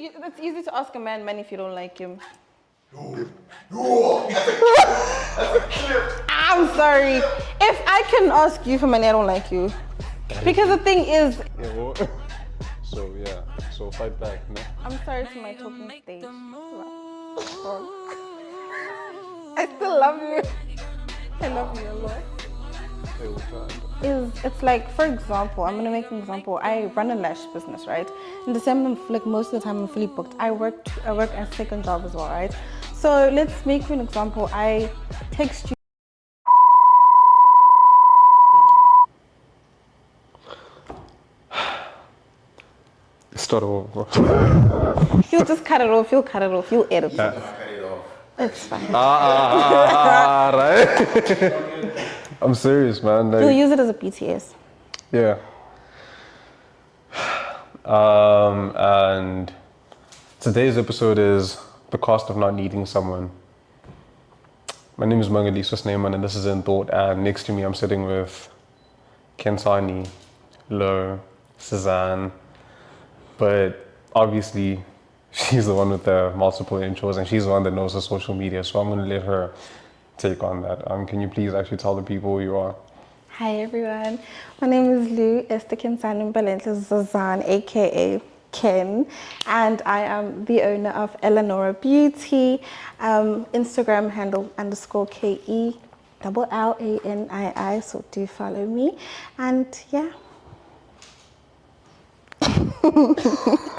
It's easy to ask a man if you don't like him. I'm sorry. If I can ask you for money, I don't like you. Because the thing is... Yeah, well, so fight back, no? I'm sorry to my talking stage. I still love you. I love you a lot. It's like, for example, I'm gonna make an example. I run a lash business, right? In December, like most of the time, I'm fully booked. I work a second job as well, right? So let's make an example. I text you. Start over. You'll just cut it off. You'll cut it off. You'll edit it. Cut it off. It's fine. Right? I'm serious, man. Like, You'll use it as a BTS. yeah. And today's episode is the cost of not needing someone. My name is Mangis, and this is InThought. And next to me, I'm sitting with Kensani, Lou Esan. But obviously, she's the one with the multiple intros, and she's the one that knows the social media. So I'm going to let her take on that. Can you please actually tell the people who you are? Hi everyone, my name is Lou Esan, aka Ken, and I am the owner of Elanora Beauty, Instagram handle _KELLANII, so do follow me, and yeah.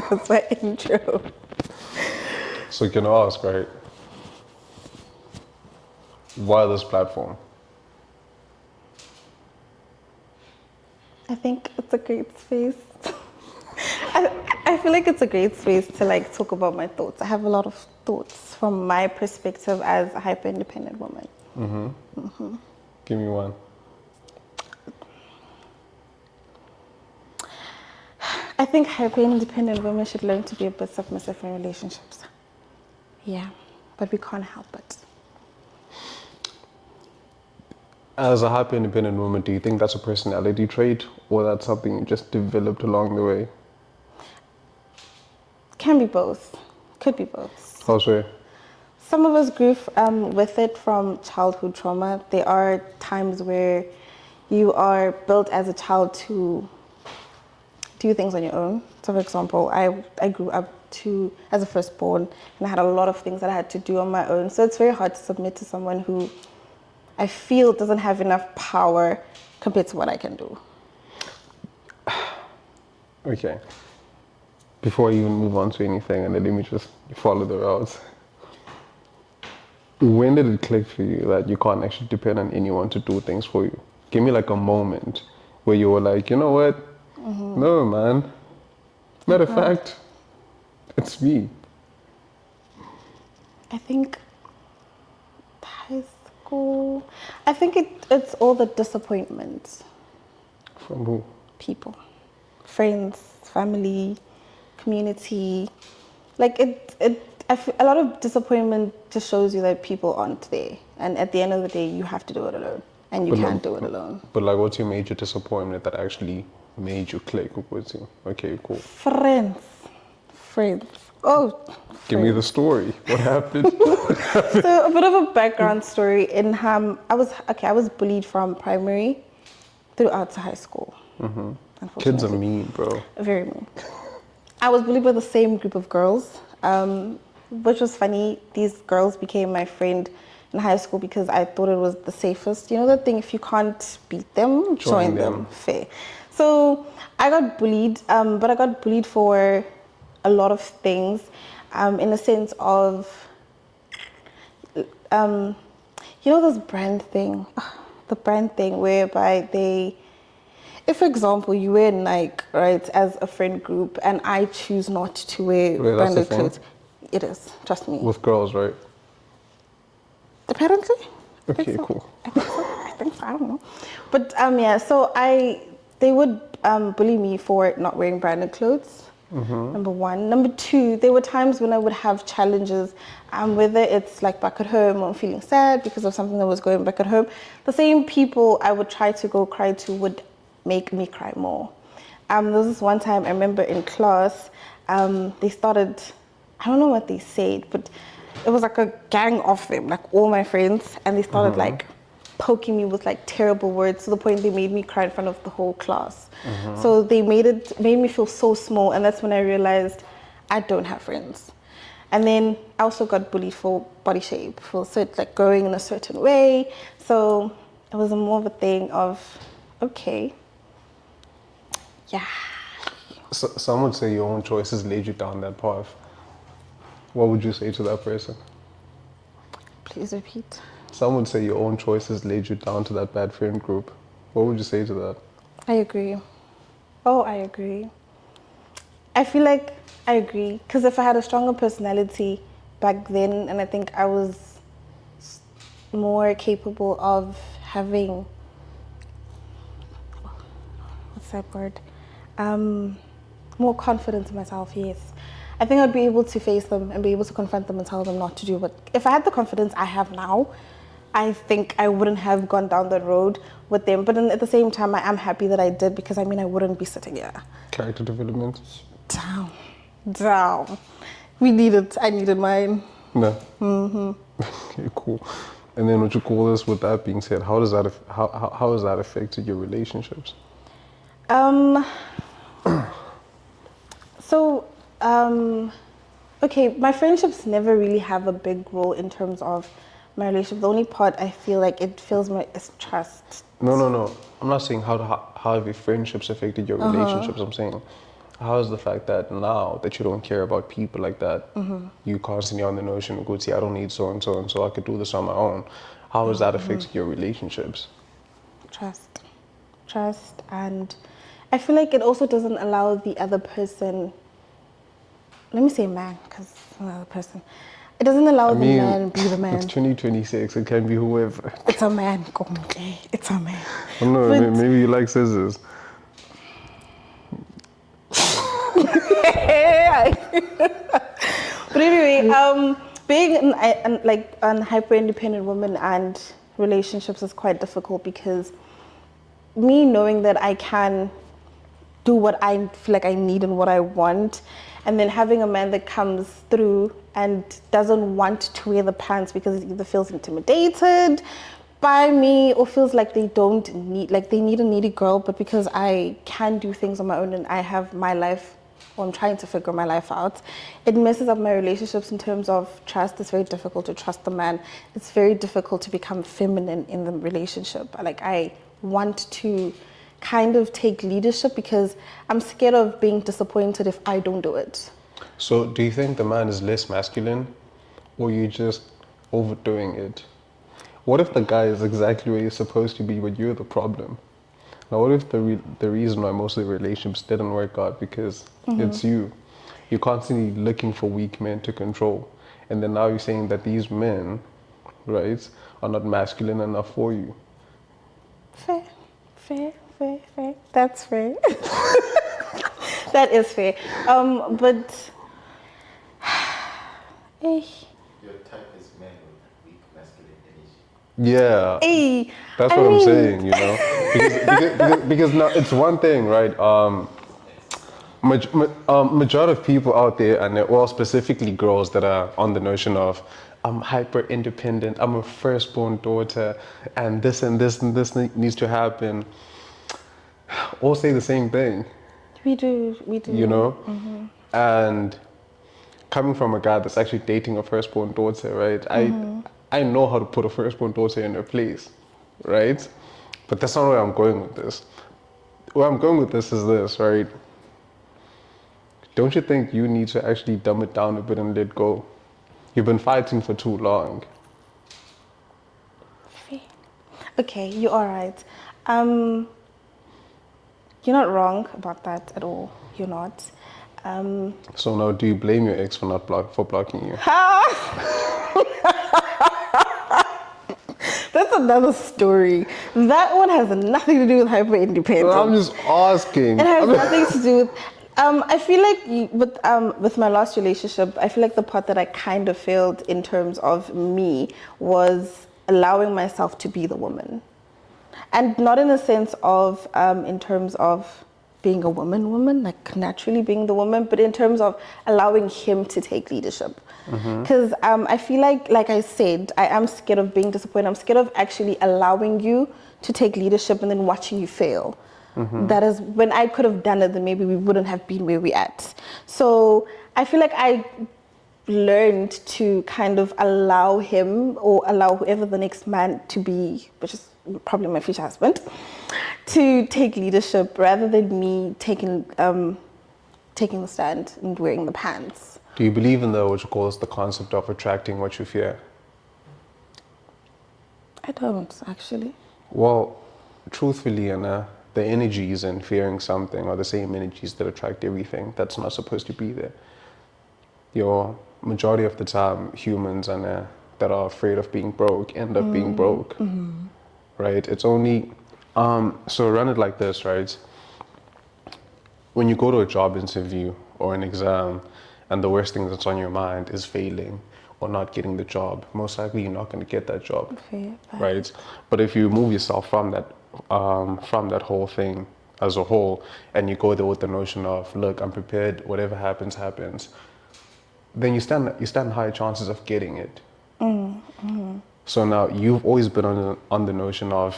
That's my intro. So you can ask, right? Why this platform? I think it's a great space. I feel like it's a great space to like talk about my thoughts. I have a lot of thoughts from my perspective as a hyper-independent woman. Give me one. I think hyper-independent women should learn to be a bit submissive in relationships. Yeah, but we can't help it. As a hyper-independent woman, do you think that's a personality trait, or that's something you just developed along the way? Can be both. Could be both. How so? Some of us grew with it from childhood trauma. There are times where you are built as a child to do things on your own. So for example, I grew up as a firstborn, and I had a lot of things that I had to do on my own. So it's very hard to submit to someone who I feel doesn't have enough power compared to what I can do. Okay. Before I even move on to anything, and let me just follow the routes. When did it click for you that you can't actually depend on anyone to do things for you? Give me like a moment where you were like, you know what? No, man. Matter of fact, it's me. I think high school, I think it's all the disappointments. From who? People, friends, family, community. Like a lot of disappointment just shows you that people aren't there. And at the end of the day, you have to do it alone. And you can't do it alone. But like, what's your major disappointment that actually made you click with you? Okay, cool. Friends. Oh, give me the story. What happened? So a bit of a background story. In I was bullied from primary throughout to high school. Kids are mean, bro. Very mean. I was bullied by the same group of girls, which was funny. These girls became my friend in high school because I thought it was the safest. You know that thing, if you can't beat them, join them. Fair. So I got bullied, but I got bullied for a lot of things, in the sense of, you know, this brand thing, the brand thing whereby if, for example, you wear Nike, right, as a friend group, and I choose not to wear branded clothes. It is, trust me. With girls, right? Apparently. Okay, cool. I think so, I don't know. But yeah, so they would bully me for not wearing branded clothes. Number one. Number two, there were times when I would have challenges, whether it's like back at home or I'm feeling sad because of something that was going back at home. The same people I would try to go cry to would make me cry more. There was this one time I remember in class, they started, I don't know what they said, but it was like a gang of them, like all my friends, and they started like poking me with like terrible words to the point they made me cry in front of the whole class. So they made me feel so small, and that's when I realized I don't have friends. And then I also got bullied for body shape, for like growing in a certain way. So it was more of a thing of, okay, yeah. So, some would say your own choices laid you down that path. What would you say to that person? Please repeat. Some would say your own choices laid you down to that bad friend group. What would you say to that? I agree. Oh, I agree. I feel like I agree. Because if I had a stronger personality back then, and I think I was more capable of having, what's that word? More confidence in myself, yes. I think I'd be able to face them and be able to confront them and tell them not to do. But if I had the confidence I have now, I think I wouldn't have gone down that road with them. But then at the same time, I am happy that I did, because I mean, I wouldn't be sitting here. Character development? Down. We needed, I needed mine. No. Okay, cool. And then what you call this, with that being said, how has that affected your relationships? Okay, my friendships never really have a big role in terms of my relationship. The only part I feel like it feels more is trust. No. I'm not saying how have your friendships affected your relationships. I'm saying, how is the fact that now that you don't care about people like that, you constantly on the notion, go see, I don't need so and so, and so I could do this on my own. How has that affected your relationships? Trust, and I feel like it also doesn't allow the other person, let me say man, because another person, it doesn't allow the man be the man. It's 2026, it can be whoever. It's a man, it's a man. I don't know, but maybe you like scissors. But anyway, being an hyper independent woman and relationships is quite difficult, because me knowing that I can do what I feel like I need and what I want, and then having a man that comes through and doesn't want to wear the pants because he either feels intimidated by me or feels like they need a needy girl, but because I can do things on my own and I have my life, or I'm trying to figure my life out, it messes up my relationships in terms of trust. It's very difficult to trust the man. It's very difficult to become feminine in the relationship. Like, I want to kind of take leadership because I'm scared of being disappointed if I don't do it. So do you think the man is less masculine, or you just overdoing it? What if the guy is exactly where you're supposed to be, but you're the problem? Now, what if the reason why most of the relationships didn't work out because it's you? You're constantly looking for weak men to control. And then now you're saying that these men, right, are not masculine enough for you. Fair. That's fair. That is fair. But... Your type is men with weak masculine energy. Yeah, hey, that's what I'm saying, you know, because now it's one thing, right? Majority of people out there, and they're all specifically girls that are on the notion of, I'm hyper independent, I'm a firstborn daughter, and this and this and this needs to happen. All say the same thing. We do. You know, and coming from a guy that's actually dating a firstborn daughter, right? I know how to put a firstborn daughter in her place, right? But that's not where I'm going with this. Where I'm going with this is this, right? Don't you think you need to actually dumb it down a bit and let go? You've been fighting for too long. Okay, you're all right. You're not wrong about that at all. You're not. So now, do you blame your ex for blocking you? That's another story. That one has nothing to do with hyper independence. I'm just asking. It has nothing to do with. I feel like with my last relationship, I feel like the part that I kind of failed in terms of me was allowing myself to be the woman, and not in a sense of in terms of being a woman, like naturally being the woman, but in terms of allowing him to take leadership. Because I feel like I said, I am scared of being disappointed. I'm scared of actually allowing you to take leadership and then watching you fail. That is, when I could have done it, then maybe we wouldn't have been where we're at. So I feel like I learned to kind of allow him or allow whoever the next man to be, which is probably my future husband, to take leadership rather than me taking the stand and wearing the pants. Do you believe in what you call the concept of attracting what you fear? I don't, actually. Well, truthfully, Anna, the energies in fearing something are the same energies that attract everything that's not supposed to be there. Your majority of the time, humans, Anna, that are afraid of being broke end up being broke, right? It's only, so run it like this, right? When you go to a job interview or an exam, and the worst thing that's on your mind is failing or not getting the job, most likely you're not going to get that job, right? But if you move yourself from that whole thing as a whole, and you go there with the notion of, look, I'm prepared, whatever happens, happens, then you stand higher chances of getting it. So now you've always been on the notion of,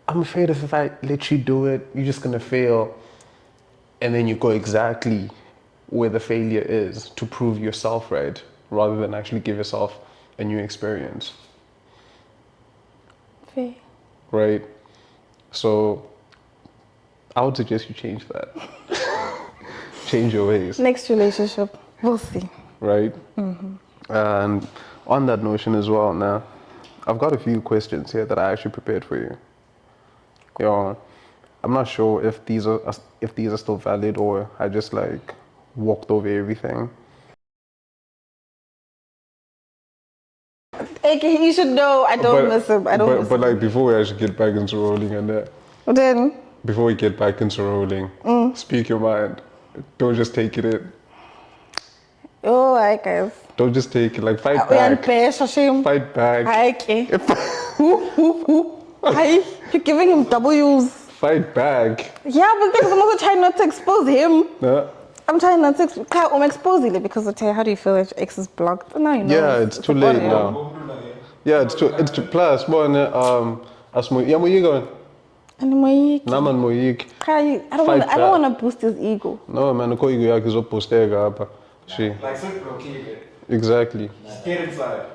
I'm afraid if I let you do it, you're just going to fail. And then you go exactly where the failure is to prove yourself right, rather than actually give yourself a new experience. Fair. Right? So I would suggest you change that. Change your ways. Next relationship, we'll see. Right? And on that notion as well, now, I've got a few questions here that I actually prepared for you. You know, I'm not sure if these are still valid or I just like walked over everything. Okay, you should know I don't miss him. I don't miss But him. like before we actually get back into rolling and that, Then, before we get back into rolling, speak your mind. Don't just take it in. oh, I guess. Don't just take it, like fight We are back. Fight back. Okay. Hi, you're giving him W's. Fight back. Yeah, but because I'm also trying not to expose him. Nah. I'm trying not to I'm exposing it because how do you feel if your ex is blocked? No, you know. Yeah, it's too late now. Yeah, it's too plus one as mo yeah, where you going? Anyway, Naman moyik. I don't want to boost his ego. No man, uko ego yakhe izoposteka hapa. She. Like, so blockade. Exactly. Just get inside.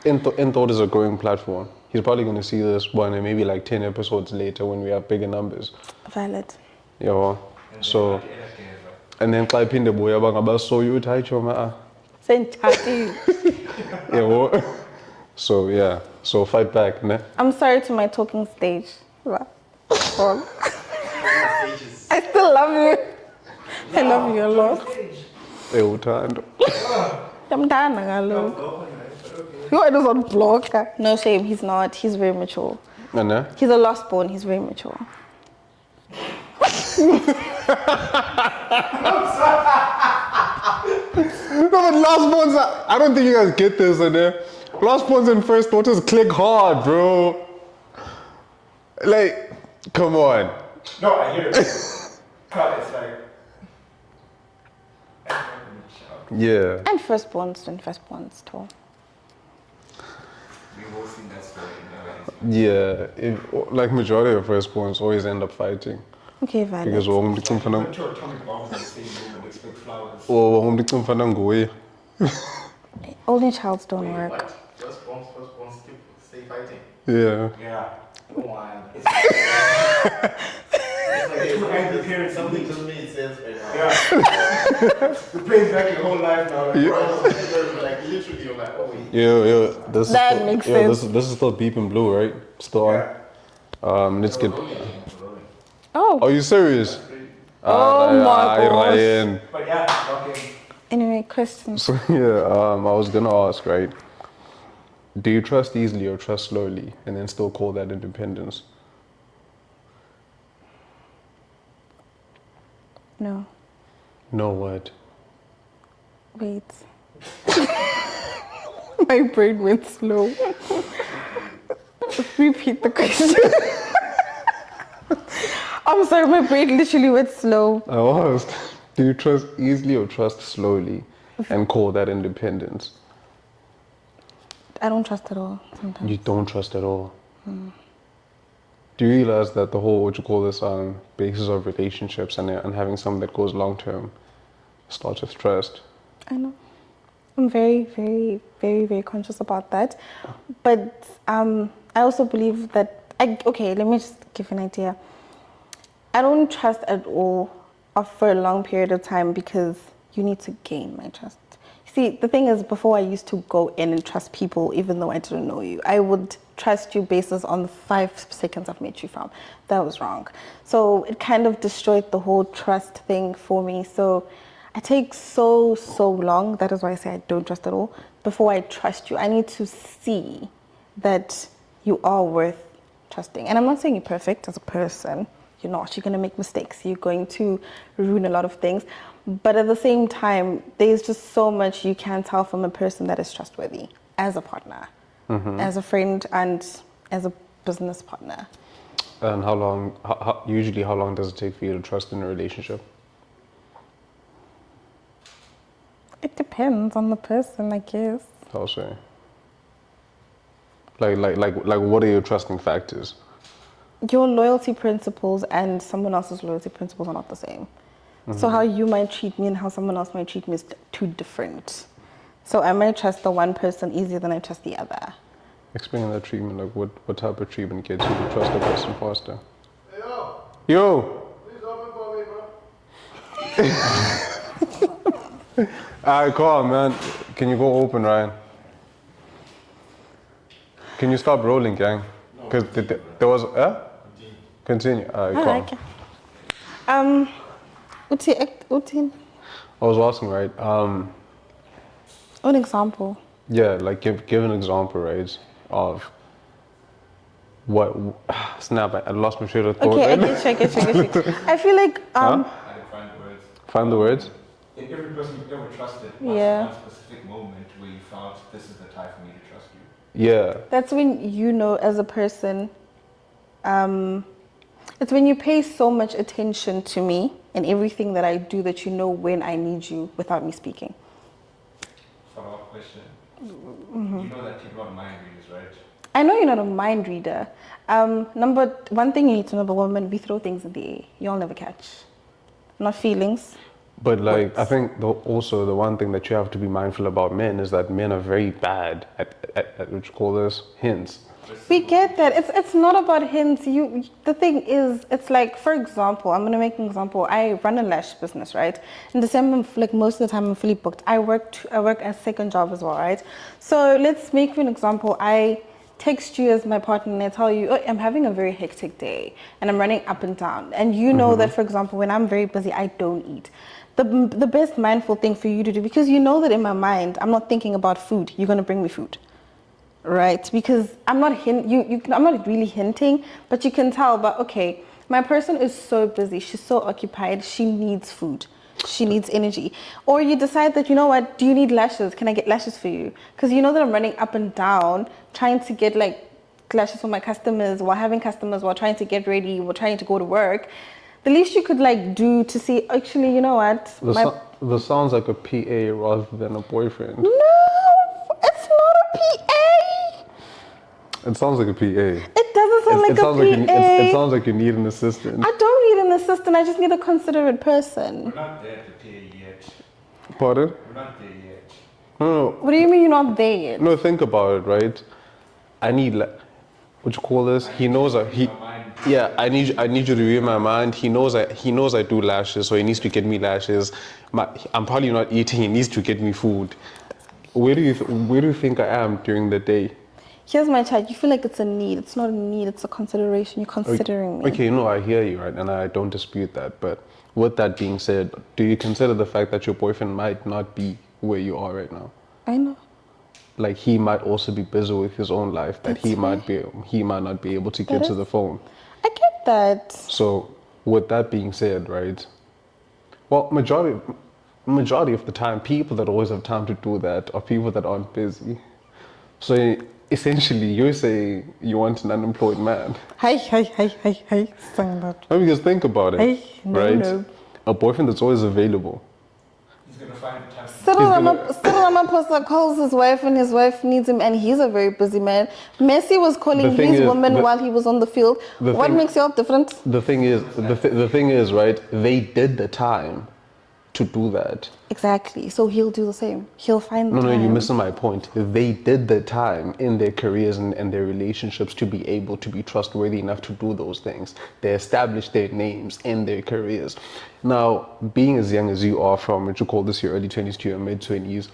InThought is a growing platform. He's probably going to see this one and maybe like 10 episodes later when we have bigger numbers. Valid. Yeah. So, and then I pinned the boy about so you tight choma. Yeah. So yeah. So fight back, ne? I'm sorry to my talking stage. I still love you. I love you a lot. I'm done, Ngalo. You are on block. No shame, he's not. He's very mature. And He's a lost born. He's very mature. No, but last ones, I don't think you guys get this, and last ones and first daughters click hard, bro. Like, come on. No, I hear it. It's like. Yeah. And firstborns too. We've all seen that story. Yeah. Like majority of firstborns always end up fighting. Okay, valid. Because I'm sure atomic bombs in the same room and expect flowers. Only childs don't work. What? Firstborns stay fighting. Yeah. Yeah. Go on. It's like two angry parents. Something just made sense right now. Yeah. You're playing back your whole life now. Like, like literally, you're like, oh wait. Yeah. That makes sense. This is still deep in blue, right? Still on. Let's get. Oh. Are you serious? Oh my gosh. Ryan. But yeah, okay. Anyway, questions. So yeah, I was gonna ask, right? Do you trust easily or trust slowly, and then still call that independence? No. No what? Wait. My brain went slow. Repeat the question. I'm sorry, my brain literally went slow. I asked, do you trust easily or trust slowly and call that independence? I don't trust at all sometimes. You don't trust at all. Do you realize that the whole, what you call this, basis of relationships and having something that goes long term starts with trust? I know. I'm very, very, very, very conscious about that. But I also believe that, okay, let me just give you an idea. I don't trust at all for a long period of time because you need to gain my trust. See, the thing is, before I used to go in and trust people even though I didn't know you. I would trust you basis on the 5 seconds I've met you from. That was wrong. So it kind of destroyed the whole trust thing for me. So I take so long, that is why I say I don't trust at all, before I trust you. I need to see that you are worth trusting. And I'm not saying you're perfect as a person. You're not. You're going to make mistakes. You're going to ruin a lot of things. But at the same time, there's just so much you can tell from a person that is trustworthy as a partner, as a friend, and as a business partner. And usually how long does it take for you to trust in a relationship? It depends on the person, I guess. I'll say. Like what are your trusting factors? Your loyalty principles and someone else's loyalty principles are not the same. So how you might treat me and how someone else might treat me is too different. So I might trust the one person easier than I trust the other. Explain that treatment, like what type of treatment gets you to trust a person faster? Hey, yo, Yo! please open for me, bro. Alright, come on, man. Can you go open, Ryan? Can you stop rolling, gang? Because there was, Continue. Alright, come on. Utin, I was asking, right? an example. Yeah, like give an example, right, of what. Snap! I lost my train of thought. Okay, I get you. I feel like I didn't find the words. Find the words. In every person you've ever trusted, what's Yeah. one specific moment where you felt this is the time for me to trust you? Yeah. that's when you know as a person. It's when you pay so much attention to me and everything that I do that you know when I need you without me speaking. Follow-up question. You know that you're not mind readers, right? I know you're not a mind reader. Number one thing you need to know about women, we throw things in the air. You'll never catch. Not feelings. But like, I think also the one thing that you have to be mindful about men is that men are very bad at what you call this, hints. We get that. It's not about hints. The thing is, it's like, for example, I'm gonna make an example. I run a lash business, right? In December, like most of the time, I'm fully booked. I work a second job as well, right? So let's make an example. I text you as my partner and I tell you, oh, I'm having a very hectic day and I'm running up and down. And you know that, for example, when I'm very busy, I don't eat. The best mindful thing for you to do, because you know that in my mind, I'm not thinking about food. You're gonna bring me food. Right, because I'm not I'm not really hinting, but you can tell. But okay, my person is so busy, she's so occupied, she needs food, she needs energy. Or you decide that, you know what, do you need lashes? Can I get lashes for you? Because you know that I'm running up and down trying to get like lashes for my customers, while having customers, while trying to get ready, while trying to go to work. The least you could like do to see, actually, you know what, This sounds like a PA rather than a boyfriend. no, it's not a PA. It sounds like a PA. It doesn't sound like a PA. It sounds like you need an assistant. I don't need an assistant. I just need a considerate person. We're not there to pay yet. Pardon? We're not there yet. No, What do you mean you're not there yet? no. Think about it, right? I need what you call this? He knows that he. Yeah, I need you to read my mind. He knows I do lashes, so he needs to get me lashes. I'm probably not eating. He needs to get me food. Where do you think I am during the day? Here's my child. You feel like it's a need. It's not a need. It's a consideration. You're considering me. Okay, I hear you, right? And I don't dispute that. But with that being said, do you consider the fact that your boyfriend might not be where you are right now? I know. Like he might also be busy with his own life. That he might not be able to get to the phone. I get that. So with that being said, right? Well, majority of the time, people that always have time to do that are people that aren't busy. So essentially, you're saying you want an unemployed man. Hey, saying that. I mean, because think about it, Hey, no, right? no. A boyfriend that's always available. He's gonna find the time. Cyril Ramaphosa calls his wife and his wife needs him, and he's a very busy man. Messi was calling his woman while he was on the field. What makes y'all different? The thing is, right? They did the time to do that. Exactly. So he'll do the same. He'll find the No, time. you're missing my point. They did the time in their careers and their relationships to be able to be trustworthy enough to do those things. They established their names in their careers. Now, being as young as you are, from what you call this your early 20s to your mid 20s,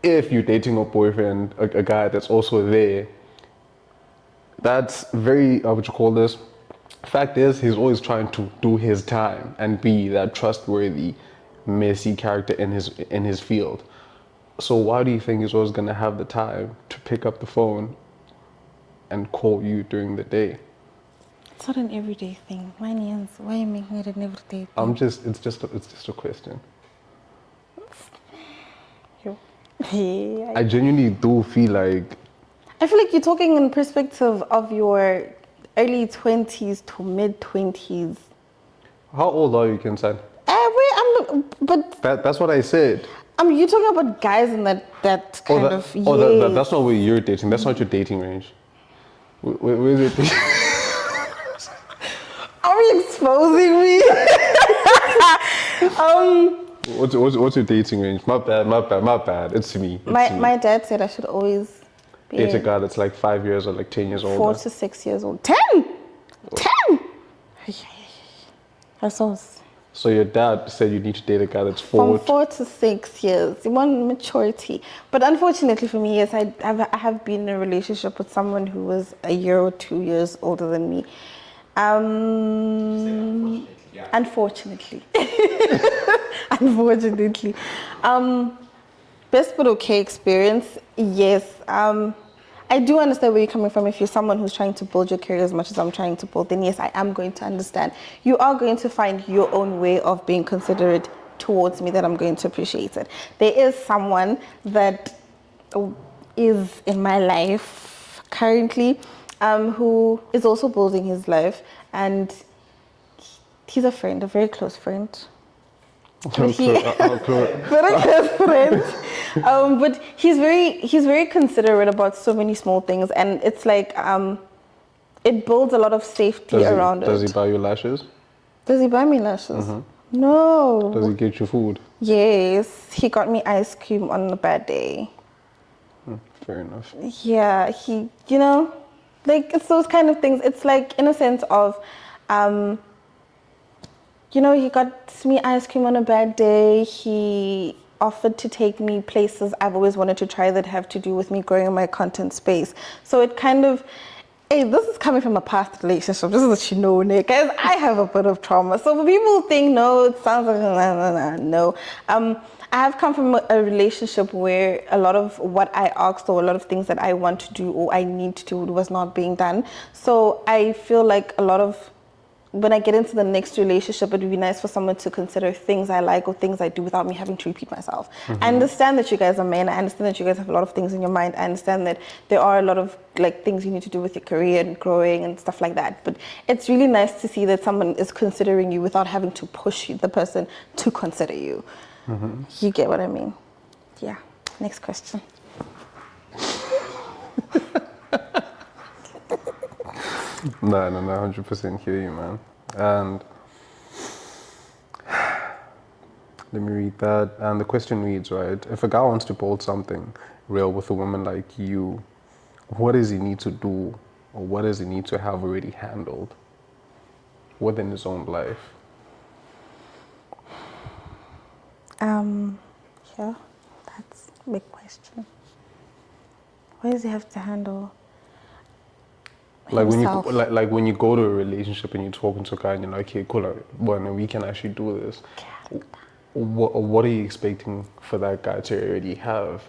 if you're dating a boyfriend, a guy that's also there, that's very, what you call this? Fact is, he's always trying to do his time and be that trustworthy, Messi character in his field. So why do you think he's always gonna have the time to pick up the phone and call you during the day? It's not an everyday thing. Why are you making it an everyday thing? It's just a question. Yeah, I genuinely do feel like I feel like you're talking in perspective of your early 20s to mid 20s. how old are you, Kinsan? But That's what I said. you're talking about guys in that kind of years. That's not where you're dating. That's not your dating range. Where is it? Are you exposing me? What's your dating range? My bad. It's me. My dad said I should always be Date a guy that's like 5 years or like 10 years 4 older. to 6 years old. 10! 10! So your dad said you need to date a guy that's From 4 4 to 6 years. You want maturity. But unfortunately for me, yes, I have been in a relationship with someone who was a year or 2 years older than me. Unfortunately. Unfortunately. Best but okay experience, yes. I do understand where you're coming from. If you're someone who's trying to build your career as much as I'm trying to build, then yes, I am going to understand. You are going to find your own way of being considerate towards me that I'm going to appreciate it. There is someone that is in my life currently who is also building his life, and he's a friend, a very close friend. Very close friend. But he's very considerate about so many small things, and it's like it builds a lot of safety around it. Does he buy you lashes? Does he buy me lashes? No. Does he get you food? Yes, he got me ice cream on a bad day. Fair enough. Yeah, he, like it's those kind of things. It's like in a sense of he got me ice cream on a bad day. He offered to take me places I've always wanted to try that have to do with me growing in my content space. So it kind of, this is coming from a past relationship. This is what you know, Nick. Guys, I have a bit of trauma. So when people think, no, it sounds like, no. I have come from a relationship where a lot of what I asked or a lot of things that I want to do or I need to do was not being done. So I feel like a lot of, when I get into the next relationship, it would be nice for someone to consider things I like or things I do without me having to repeat myself. I understand that you guys are men. I understand that you guys have a lot of things in your mind. I understand that there are a lot of things you need to do with your career and growing and stuff like that. But it's really nice to see that someone is considering you without having to push the person to consider you. You get what I mean? Yeah. Next question. No, 100% hear you, man. And let me read that. And the question reads, right, if a guy wants to build something real with a woman like you, what does he need to do or what does he need to have already handled within his own life? Yeah, that's a big question. What does he have to handle? Like himself? when you go to a relationship and you're talking to a guy and you're like, okay, cool, well, we can actually do this. What are you expecting for that guy to already have?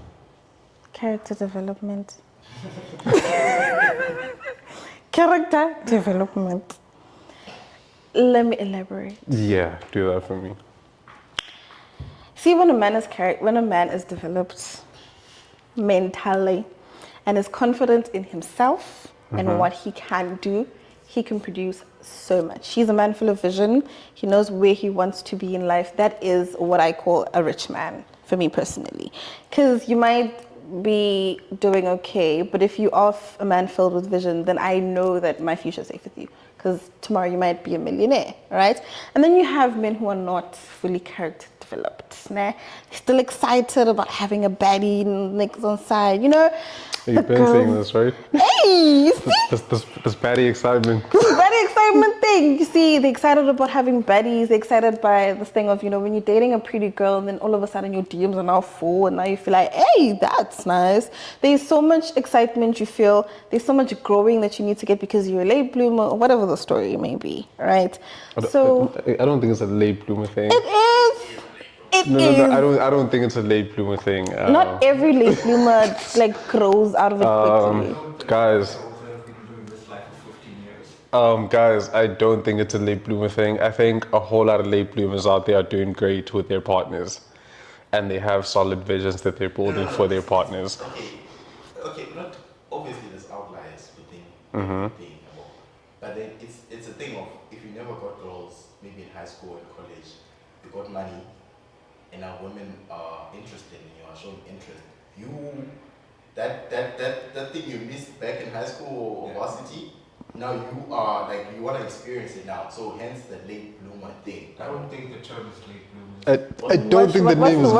Character development. Character development. Let me elaborate. Yeah, do that for me. See, when a man is developed, mentally and is confident in himself and what he can do, he can produce so much. He's a man full of vision. He knows where he wants to be in life. That is what I call a rich man for me personally. Because you might be doing okay, but if you are a man filled with vision, then I know that my future is safe with you. Because tomorrow you might be a millionaire, right? And then you have men who are not fully character developed. Nah? Still excited about having a baddie next on side, you know? You've been saying this, right? Hey, you see? This baddie excitement. Baddie excitement thing. You see, they're excited about having baddies. They're excited by this thing of, you know, when you're dating a pretty girl and then all of a sudden your DMs are now full and now you feel like, hey, that's nice. There's so much excitement you feel. There's so much growing that you need to get because you're a late bloomer or whatever the story may be, right? I don't think it's a late bloomer thing. It is. No, I don't think it's a late bloomer thing. Not every late bloomer like grows out of it quickly. Guys, I've been doing this life for 15 years. guys, I don't think it's a late bloomer thing. I think a whole lot of late bloomers out there are doing great with their partners, and they have solid visions that they're building for their partners. Okay, not obviously there's outliers within being involved, but then it's a thing of if you never got girls, maybe in high school and college, you got money, and now women are interested in you, are showing interest. That thing you missed back in high school or varsity, now you are like you want to experience it now. So hence the late bloomer thing. I don't think the term is late bloomers. I don't think the name is.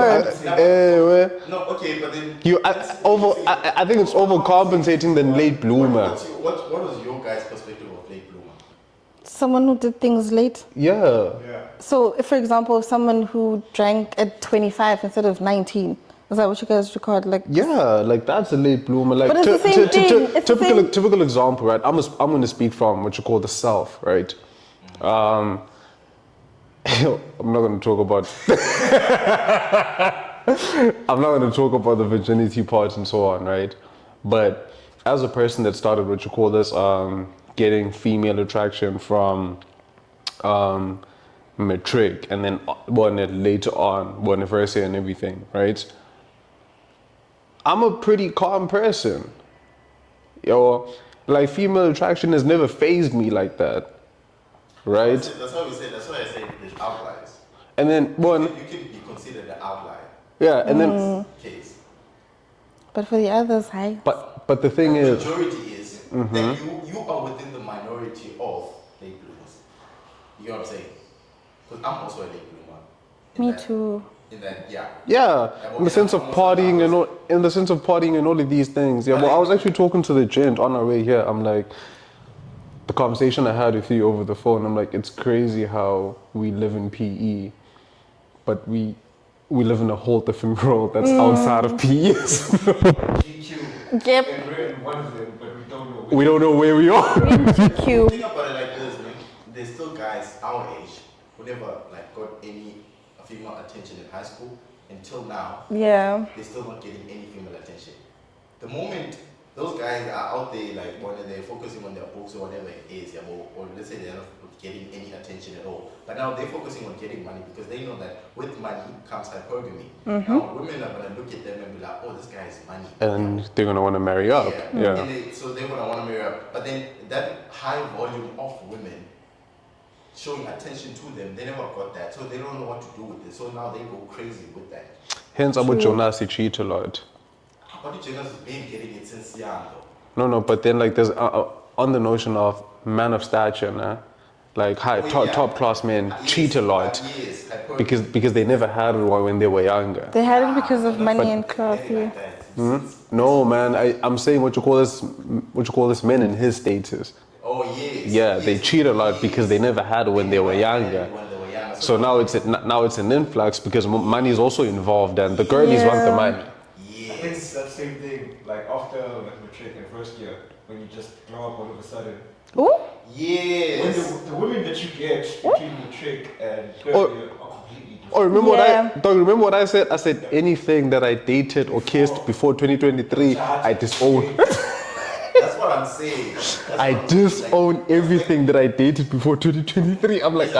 No, okay, but then I think it's overcompensating the late bloomer. What was your guys' perspective of late bloomer? Someone who did things late. Yeah. So, if, for example, if someone who drank at 25 instead of 19, is that what you guys record? Like, Yeah, like that's a late bloomer. Like But it's the same thing. It's the same- typical example, right? I'm going to speak from what you call the South, right? I'm not going to talk about. I'm not going to talk about the virginity part and so on, right? But as a person that started what you call this, getting female attraction from matric, and then later on, university and everything, right? I'm a pretty calm person. Like female attraction has never fazed me like that, right? That's why I say there's outliers. And then You can be considered an outlier yeah, and then case. but for the others, hi. but the thing The is, majority is that you are within the minority of late bloomers. You know what I'm saying? Because I'm also a late bloomer. Me too. In that, yeah. yeah, in the sense of partying and all of these things. Yeah, well, I was actually talking to the gent on our way here. I'm like, the conversation I had with you over the phone, I'm like, it's crazy how we live in PE, but we live in a whole different world that's outside of PE. GQ. Yep. And we're in one of them, but we don't know. We don't know where we are. GQ. Think about it like this, man. There's still guys our age who never like got any female attention in high school until now. Yeah. They're still not getting any female attention. The moment those guys are out there, like when they're focusing on their books or whatever it is, yeah, or let's say they're not getting any attention at all, but now they're focusing on getting money because they know that with money comes hypergamy. Now women are gonna look at them and be like, oh, this guy is money. And they're gonna want to marry up. Yeah. And so they're gonna want to marry up. But then that high volume of women showing attention to them, they never got that, so they don't know what to do with it. So now they go crazy with that. Hence, I would Jonas cheat a lot. What did Jonas been getting it since young though? No, but then like there's on the notion of man of stature, nah? Like top class men cheat a lot because they never had it when they were younger. They had it because of money and class. Yeah. No, man, I'm saying what you call this men in his status. Oh yes. Yeah, they cheat a lot because they never had it when they were younger. So now it's an influx because money is also involved and the girlies want the money. I think it's that same thing, like after like matric in first year, when you just grow up all of a sudden. Ooh. Yes. When the women that you get between matric and third year are completely different. Oh, remember what I said? I said anything that I dated or kissed before 2023, I disown. That's what I'm saying. I disown everything that I dated before 2023. I'm like,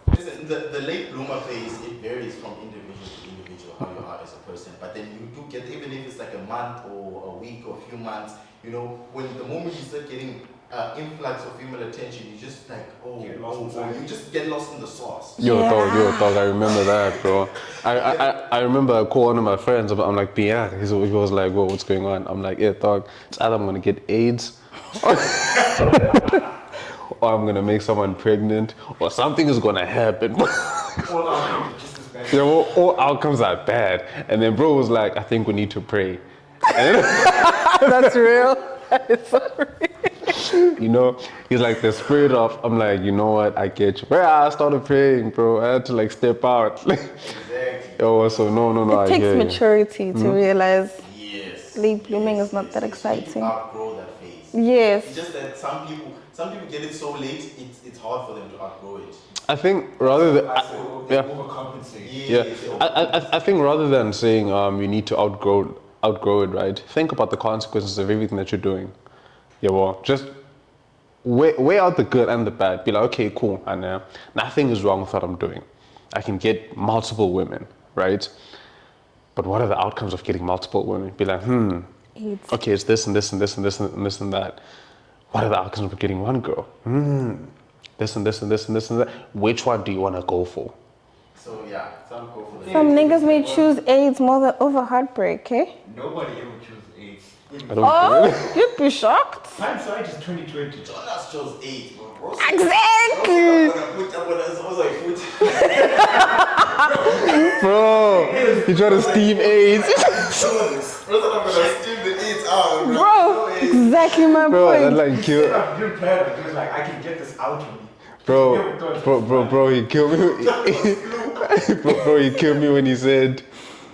Listen, the late bloomer phase, it varies from individual to individual how you are as a person. But then you do get, even if it's like a month or a week or a few months, you know, when the moment you start getting influx of female attention, you just like, you just get lost in the sauce. Yo, dog, I remember that, bro. I remember I called one of my friends. I'm like, yeah. He was like, whoa, what's going on? I'm like, yeah, dog. It's either I'm gonna get AIDS, or I'm gonna make someone pregnant, or something is gonna happen. All outcomes just as bad. Yeah, well, all outcomes are bad. And then bro was like, I think we need to pray. And That's real. It's so real. you know, he's like the spirit of, I'm like, you know what, I get you. But I started praying, bro. I had to like step out. Exactly. Oh, so no, It I takes hear you. maturity to realize Yes. late blooming is not that exciting. You outgrow that phase. Yes. It's just that some people get it so late, it's hard for them to outgrow it. I think rather than, They overcompensate. yeah, I think rather than saying you need to outgrow it, right? Think about the consequences of everything that you're doing. Yeah, well, just weigh out the good and the bad. Be like, okay, cool, and nothing is wrong with what I'm doing. I can get multiple women, right? But what are the outcomes of getting multiple women? Be like, okay, it's this and this and this and this and this and that. What are the outcomes of getting one girl? This and this and this and this and that. Which one do you want to go for? So yeah, some go for the Some niggas may choose AIDS more than over heartbreak, eh? Nobody ever chose AIDS. I don't care. Oh, you'd be shocked. Hindsight is 2020. Jonas chose 8, bro. Exactly. I'm gonna Bro, you trying to steam AIDS. steam the 8 out, Bro, exactly my Bro, that point. like kill. I'm doing plan, but like, I can get this out of me. Bro, he killed me. bro, he killed me when he said,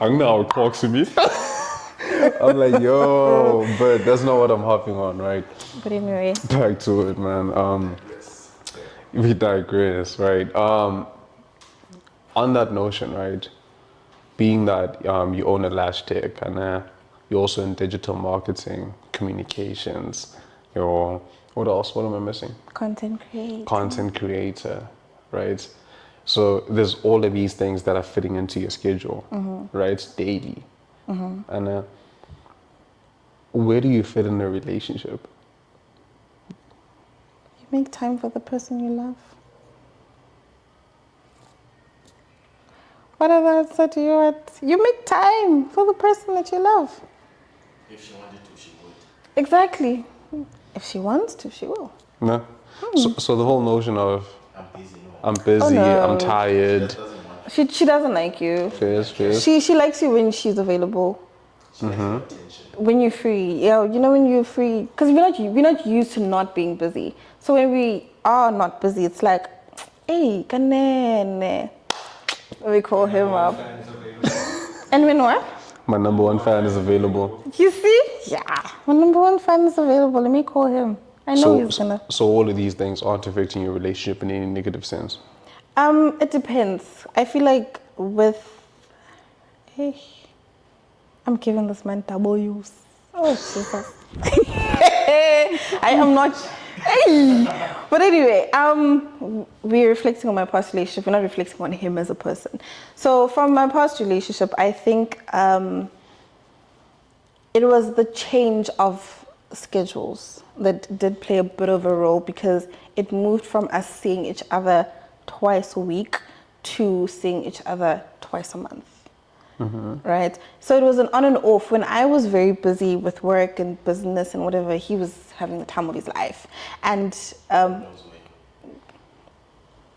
I'm now talk to me. I'm like, yo, but that's not what I'm hopping on, right? But anyway, Back to it, man. We digress, right? On that notion, right? Being that you own a lash tech and you're also in digital marketing, communications, what else? What am I missing? content creator. Content creator, right? So there's all of these things that are fitting into your schedule, right? Daily. And where do you fit in a relationship? You make time for the person you love. Whatever I said to you, you make time for the person that you love. If she wanted to, she would. Exactly. If she wants to, she will. No? So the whole notion of I'm busy, no. I'm busy, Oh, no. I'm tired. That doesn't want She doesn't like you. Fierce. She likes you when she's available. she likes your attention. When you're free, yeah, you know when you're free, because we're not used to not being busy. So when we are not busy, it's like, hey, kanene. We call him up. And when what? My number one fan is available. You see? Yeah, my number one fan is available. Let me call him. I know he's gonna. So all of these things aren't affecting your relationship in any negative sense. It depends. I feel like I'm giving this man W's. Oh Jesus. I am not. Hey. But anyway, we're reflecting on my past relationship. We're not reflecting on him as a person. So from my past relationship, I think it was the change of schedules that did play a bit of a role, because it moved from us seeing each other twice a week to seeing each other twice a month. Right? So it was an on and off. When I was very busy with work and business and whatever, he was having the time of his life. And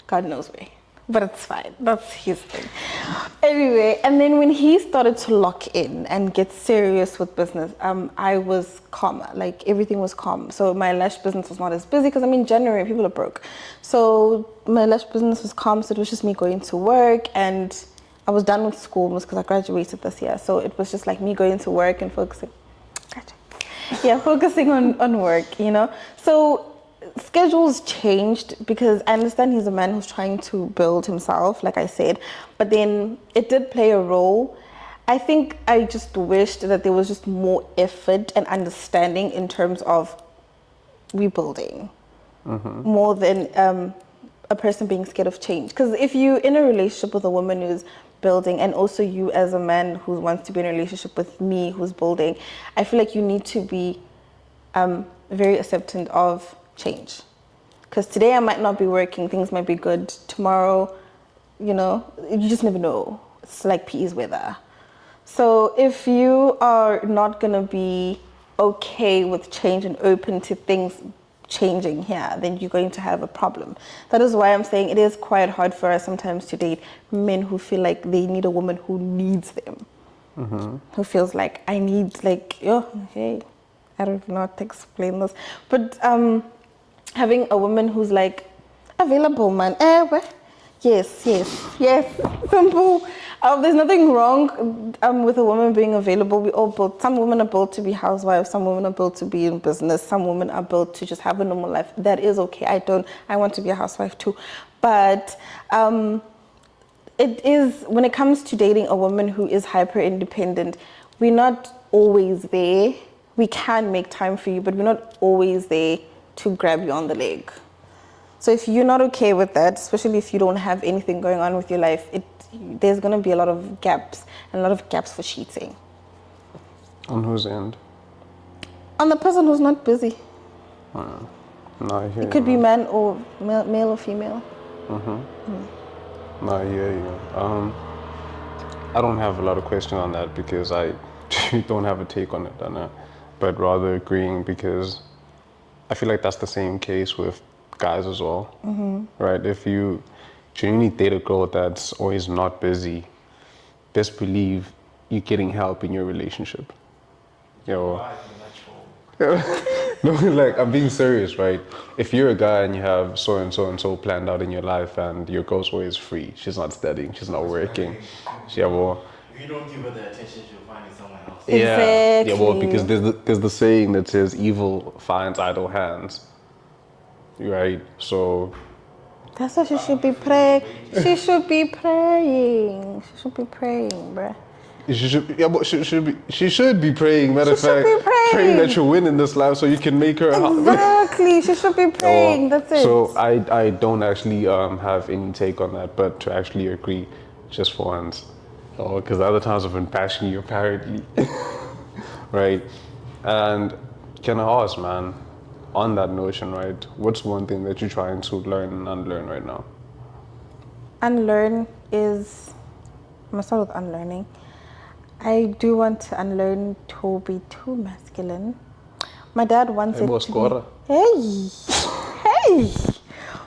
God knows where. But it's fine. That's his thing. Anyway, and then when he started to lock in and get serious with business, I was calmer. Like everything was calm. So my lash business was not as busy, because January people are broke. So my lash business was calm. So it was just me going to work, and I was done with school because I graduated this year. So it was just like me going to work and focusing. Focusing on work, you know. So schedules changed, because I understand he's a man who's trying to build himself, like I said, but then it did play a role. I think I just wished that there was just more effort and understanding in terms of rebuilding, more than a person being scared of change. Because if you're in a relationship with a woman who's building, and also you as a man who wants to be in a relationship with me who's building, I feel like you need to be very acceptant of change. Because today I might not be working, things might be good. Tomorrow, you know, you just never know. It's like PE's weather. So if you are not going to be okay with change and open to things changing here, then you're going to have a problem. That is why I'm saying it is quite hard for us sometimes to date men who feel like they need a woman who needs them. Who feels like, I need, like, hey, I don't know how to explain this. But having a woman who's like, available, man. Yes. Simple. There's nothing wrong with a woman being available. We all built. Some women are built to be housewives. Some women are built to be in business. Some women are built to just have a normal life. That is okay. I want to be a housewife too. But it is, when it comes to dating a woman who is hyper independent, we're not always there. We can make time for you, but we're not always there to grab you on the leg. So if you're not okay with that, especially if you don't have anything going on with your life, there's going to be a lot of gaps, and a lot of gaps for cheating. On whose end? On the person who's not busy. No, I hear It could be man or male or female. No, I hear you. I don't have a lot of question on that because I don't have a take on it, but rather agreeing, because I feel like that's the same case with guys as well, right? If you genuinely date a girl that's always not busy, best believe you're getting help in your relationship. No, like, I'm being serious, right? If you're a guy and you have so and so and so planned out in your life, and your girl's always free, she's not studying, she's not working, If you don't give her the attention, she'll find it somewhere else. Exactly. Yeah, well, because there's the saying that says evil finds idle hands, right? So that's why she should be praying. She should be praying. She should be praying, bruh. she should be praying. Matter of She should fact, be praying. that you win in this life so you can make her Exactly. She should be praying. That's it. So I don't actually have any take on that, but to actually agree just for once. Because other times I've been bashing you apparently. Right? And can I ask, man, on that notion, right, what's one thing that you're trying to learn and unlearn right now? Unlearn is, I'm gonna start with unlearning. I do want to unlearn to be too masculine. My dad wants it to be... Hey!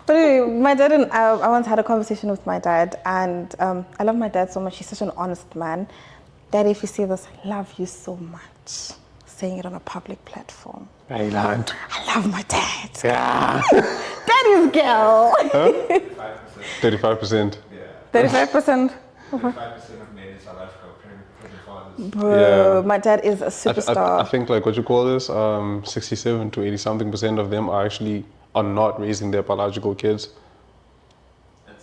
But anyway, my dad and I once had a conversation with my dad, and I love my dad so much. He's such an honest man. Daddy, if you see this, I love you so much. Saying it on a public platform. Hey, lad. I love my dad. Yeah. Daddy's girl. 35%. Yeah. 35%. 35% of men in South Africa are present fathers. Bro, Yeah. my dad is a superstar. I think, like, what you call this, 67 to 80 something % of them are not raising their biological kids.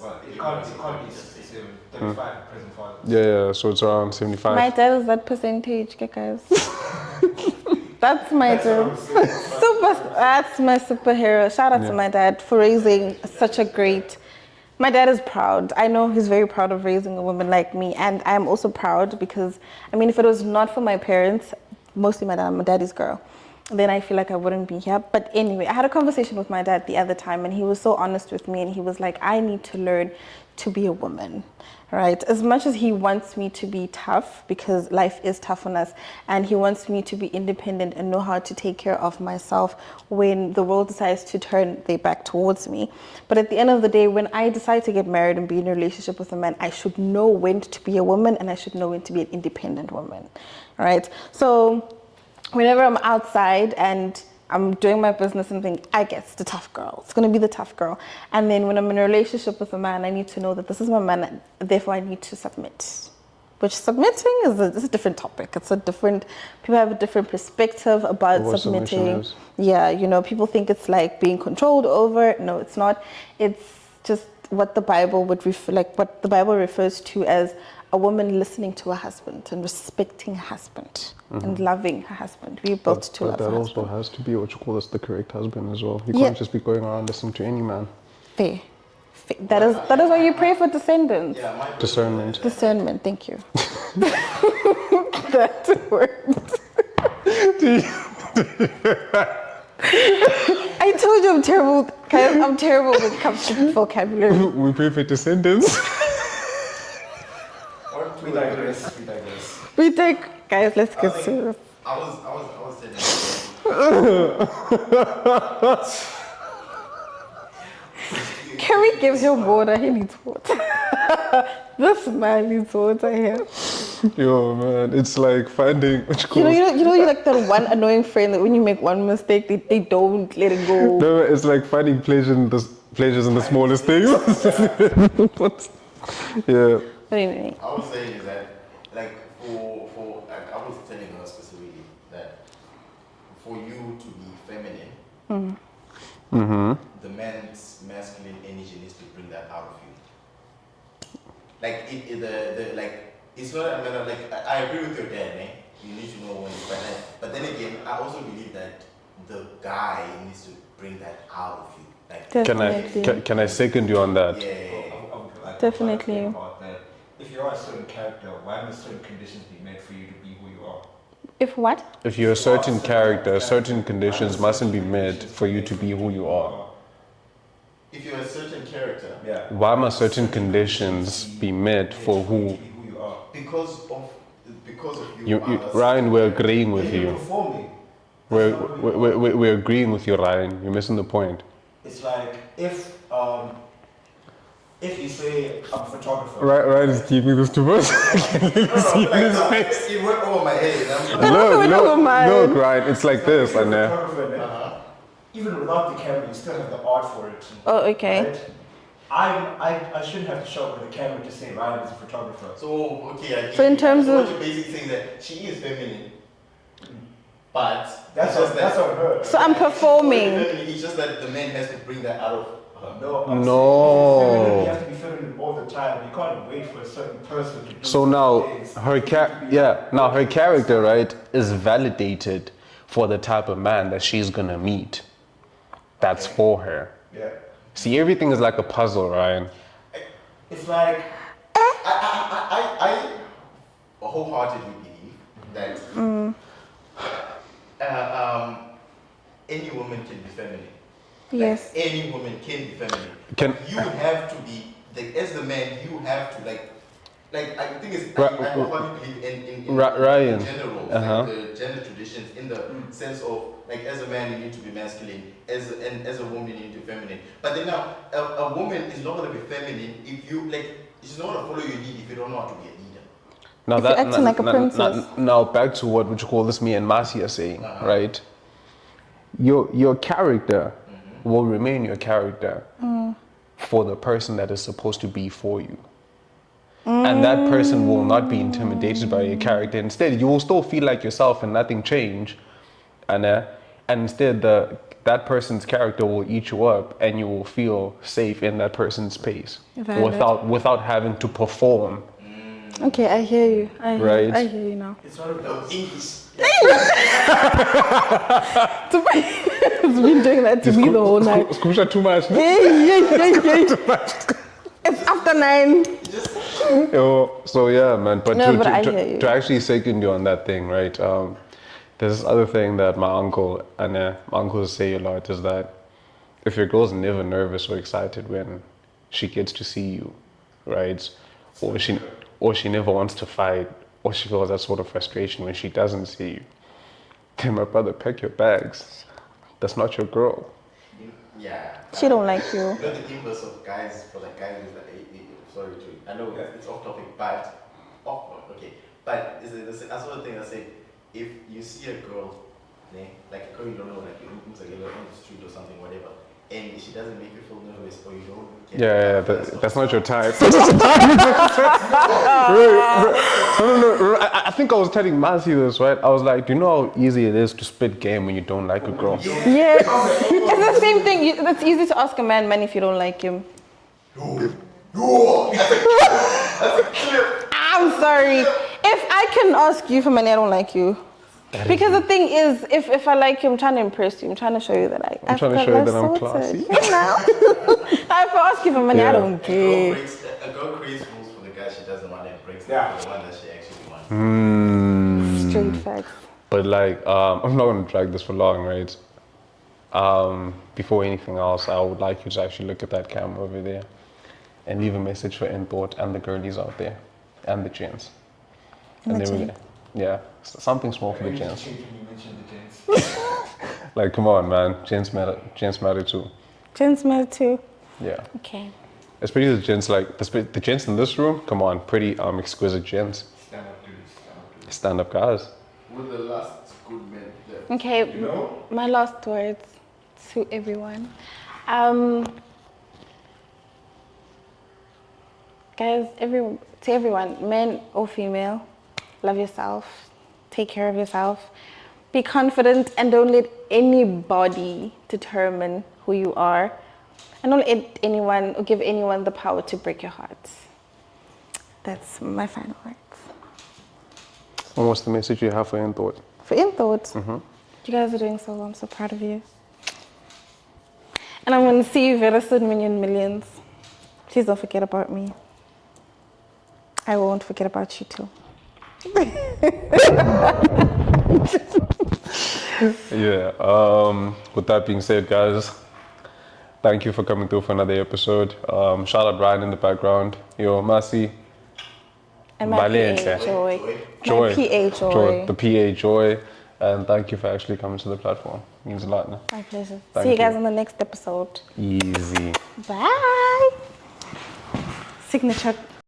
Well, it can't be 67, 35 present fathers. Yeah, so it's around 75. My dad is that percentage, okay, guys. That's my dad. That's my superhero. Shout out to my dad for raising such a great... My dad is proud. I know he's very proud of raising a woman like me. And I'm also proud because, I mean, if it was not for my parents, mostly my dad, I'm a daddy's girl, then I feel like I wouldn't be here. But anyway, I had a conversation with my dad the other time, and he was so honest with me, and he was like, I need to learn to be a woman, right? As much as he wants me to be tough, because life is tough on us, and he wants me to be independent and know how to take care of myself when the world decides to turn their back towards me. But at the end of the day, when I decide to get married and be in a relationship with a man, I should know when to be a woman, and I should know when to be an independent woman, right? So whenever I'm outside and I'm doing my business and think, I guess the tough girl. It's going to be the tough girl. And then when I'm in a relationship with a man, I need to know that this is my man, therefore I need to submit. Which submitting is a different topic. It's a different, people have a different perspective about What submitting. is. Yeah, you know, people think it's like being controlled over. No, it's not. It's just what the Bible would what the Bible refers to as a woman listening to her husband and respecting her husband and loving her husband. We're built to love But that her also husband. has to be what you call the correct husband as well. You Yeah. can't just be going around listening to any man. Fair. That is why you pray for descendants. Yeah, my Discernment. Discernment, thank you. That word. I told you I'm terrible. Guys, I'm terrible when it comes to vocabulary. We pray for descendants. We digress. We take, guys, let's get serious. I was telling Can we give him water? He needs water. This man needs water here. Yo, man, it's like finding what you You're like that one annoying friend that when you make one mistake, they don't let it go. No, it's like finding pleasures in the smallest things. Yeah. But anyway, I was saying is that, like, for like, I was telling her specifically that for you to be feminine, the man's masculine energy needs to bring that out of you. Like it's not a matter of, like, I agree with your dad, man. You need to know when it's feminine. But then again, I also believe that the guy needs to bring that out of you. Like, definitely. Can I second you on that? Definitely. About that. If you are a certain character, why must certain conditions be met for you to be who you are? If what? If you're a certain character, certain conditions mustn't be met for you to be who you are. if you're a certain character, Yeah. Why must certain conditions be met for who? Who you are. because of you, Ryan, we're agreeing with You're you. performing. We're agreeing with you, Ryan. You're missing the point. It's like if you say I'm a photographer. Ryan is keeping this to us. It went over my head. Look, Ryan, it's like this, If you're a and photographer, then even without the camera, you still have the art for it. Oh, okay. Right? I shouldn't have to show up with a camera to say Ryan is a photographer. So okay, So in terms what of- you're basically saying that she is feminine, but That's on her. So I'm performing. It's just that the man has to bring that out of her. No. I'm No. saying you have to be feminine all the time. You can't wait for a certain person to do So now things. her character, right, is validated for the type of man that she's gonna meet. That's for her. Yeah. See, everything is like a puzzle, Ryan. It's like I wholeheartedly believe that any woman can be feminine. Yes. Like, any woman can be feminine. Can- You have to be, like, as the man, you have to, like I think it's, I wholeheartedly believe in Ryan, general, like the gender traditions, in the sense of, like, as a man you need to be masculine, as a woman you need to be feminine. But then now, a woman is not going to be feminine if you, like, she's not going to follow your lead if you don't know how to be a leader. Now If you're acting like a princess. now back to what you call this, me and Masi are saying, right? Your character will remain your character for the person that is supposed to be for you. And that person will not be intimidated by your character. Instead, you will still feel like yourself and nothing change. And instead, that person's character will eat you up, and you will feel safe in that person's space Valid. without having to perform. Okay, I hear you. I Right. hear you now. it's not about English. It's been doing that to me the whole night. Scoopsha too much. Yeah. It's after 9. Yo, so yeah, man. But, No, but I hear you. to actually second you on that thing, right? There's this other thing that my uncle say a lot is that if your girl's never nervous or excited when she gets to see you, right? Or she never wants to fight, or she feels that sort of frustration when she doesn't see you, then my brother, pack your bags. That's not your girl. Yeah. She don't like you. You know the inverse of guys, for the guys is like, sorry to, I know it's off topic, but, okay. But that's one thing I say, if you see a girl, like a girl you don't know, like you looks like you're on the street or something, whatever, and she doesn't make you feel nervous or you don't get That's not your type. No, I think I was telling Masi this, right? I was like, do you know how easy it is to spit game when you don't like a girl? Yes. It's the same thing. It's easy to ask a man if you don't like him. I'm sorry. If I can ask you for money, I don't like you. Because the thing is, if I like you, I'm trying to impress you. I'm trying to show you that I'm trying to show you that I'm classy. You know? If I ask you for money, I don't A care. girl creates rules for the guy she doesn't want and breaks them Yeah. for the one that she actually wants. Straight facts. But like, I'm not gonna drag this for long, right? Before anything else, I would like you to actually look at that camera over there and leave a message for InThought and the girlies out there and the gents. And the then gents. yeah, something small for the When you gents. change when you mentioned the gents. Like, come on, man, gents matter too. Gents matter too. Yeah, Okay. especially the gents, like the gents in this room. Come on, pretty exquisite gents, Stand up dudes. Stand up dudes. stand up guys. We're the last good men left. Okay. You know? My last words to everyone. Guys, to everyone, men or female, love yourself, take care of yourself, be confident, and don't let anybody determine who you are, and don't let anyone or give anyone the power to break your heart. That's my final words. And what's the message you have for InThought? For InThought, you guys are doing so well. I'm so proud of you. And I'm going to see you very soon, millions. Please don't forget about me. I won't forget about you too. Yeah. With that being said, guys, thank you for coming through for another episode. Shout out Brian in the background. Yo, Masi. And my Valiente. PA Joy. Joy. My PA Joy. The PA Joy. And thank you for actually coming to the platform. It means a lot. No? My pleasure. Thank See you guys you. on the next episode. Easy. Bye. Signature.